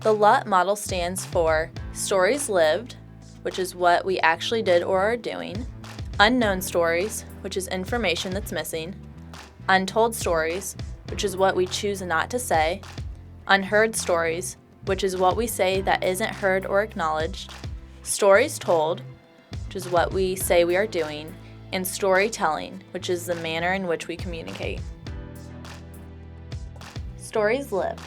The LUT model stands for stories lived, which is what we actually did or are doing, unknown stories, which is information that's missing, untold stories, which is what we choose not to say, unheard stories, which is what we say that isn't heard or acknowledged, stories told, which is what we say we are doing, and storytelling, which is the manner in which we communicate. Stories lived.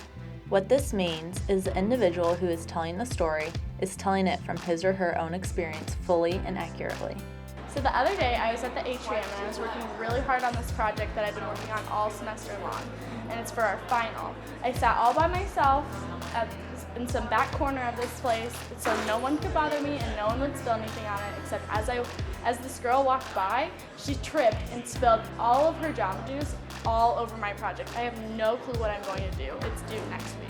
What this means is the individual who is telling the story is telling it from his or her own experience fully and accurately. So the other day I was at the atrium and I was working really hard on this project that I've been working on all semester long, and it's for our final. I sat all by myself in some back corner of this place so no one could bother me and no one would spill anything on it, except as this girl walked by, she tripped and spilled all of her Jamba Juice all over my project. I have no clue what I'm going to do. It's due next week.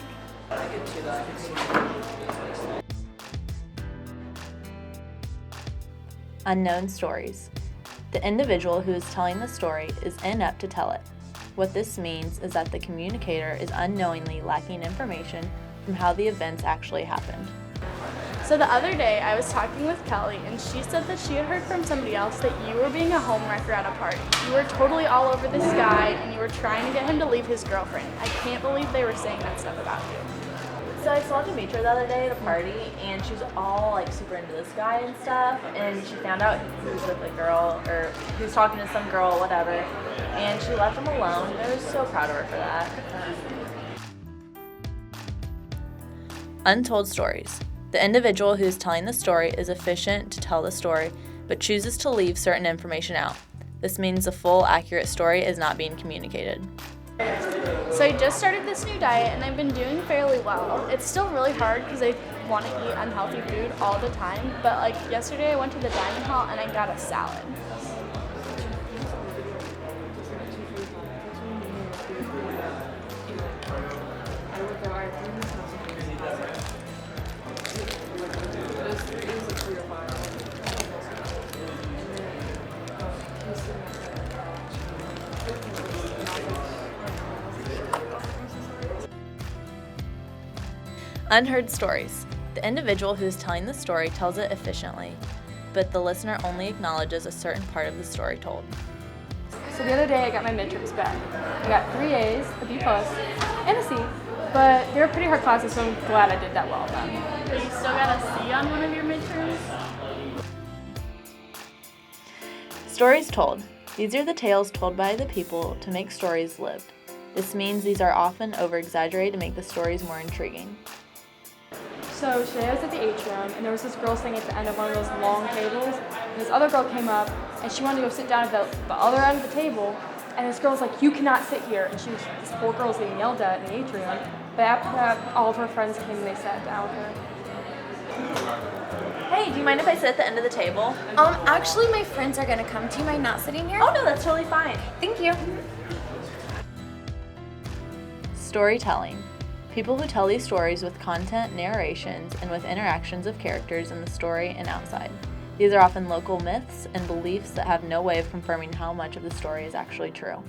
Unknown stories. The individual who is telling the story is inept to tell it. What this means is that the communicator is unknowingly lacking information from how the events actually happened. So the other day I was talking with Kelly and she said that she had heard from somebody else that you were being a homewrecker at a party. You were totally all over this guy and you were trying to get him to leave his girlfriend. I can't believe they were saying that stuff about you. So I saw Demetra the other day at a party, and she was all like super into this guy and stuff, and she found out he was with a girl, or he was talking to some girl, whatever, and she left him alone, and I was so proud of her for that. Untold stories. The individual who is telling the story is efficient to tell the story, but chooses to leave certain information out. This means the full, accurate story is not being communicated. So I just started this new diet and I've been doing fairly well. It's still really hard because I want to eat unhealthy food all the time, but like yesterday I went to the dining hall and I got a salad. Unheard stories. The individual who is telling the story tells it efficiently, but the listener only acknowledges a certain part of the story told. So the other day I got my midterms back. I got 3 A's, a B+, and a C, but they were pretty hard classes, so I'm glad I did that well on them. But you still got a C on one of your midterms? Stories told. These are the tales told by the people to make stories lived. This means these are often over-exaggerated to make the stories more intriguing. So today I was at the atrium, and there was this girl sitting at the end of one of those long tables, and this other girl came up, and she wanted to go sit down at the other end of the table, and this girl was like, "You cannot sit here," and this poor girl was getting yelled at in the atrium, but after that, all of her friends came and they sat down with her. Hey, do you mind if I sit at the end of the table? Actually, my friends are gonna come. Do you mind not sitting here? Oh no, that's totally fine. Thank you. Storytelling. People who tell these stories with content, narrations, and with interactions of characters in the story and outside. These are often local myths and beliefs that have no way of confirming how much of the story is actually true.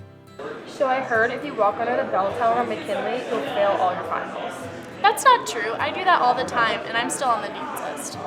So I heard if you walk under the bell tower on McKinley, you'll fail all your finals. That's not true. I do that all the time and I'm still on the dean's list.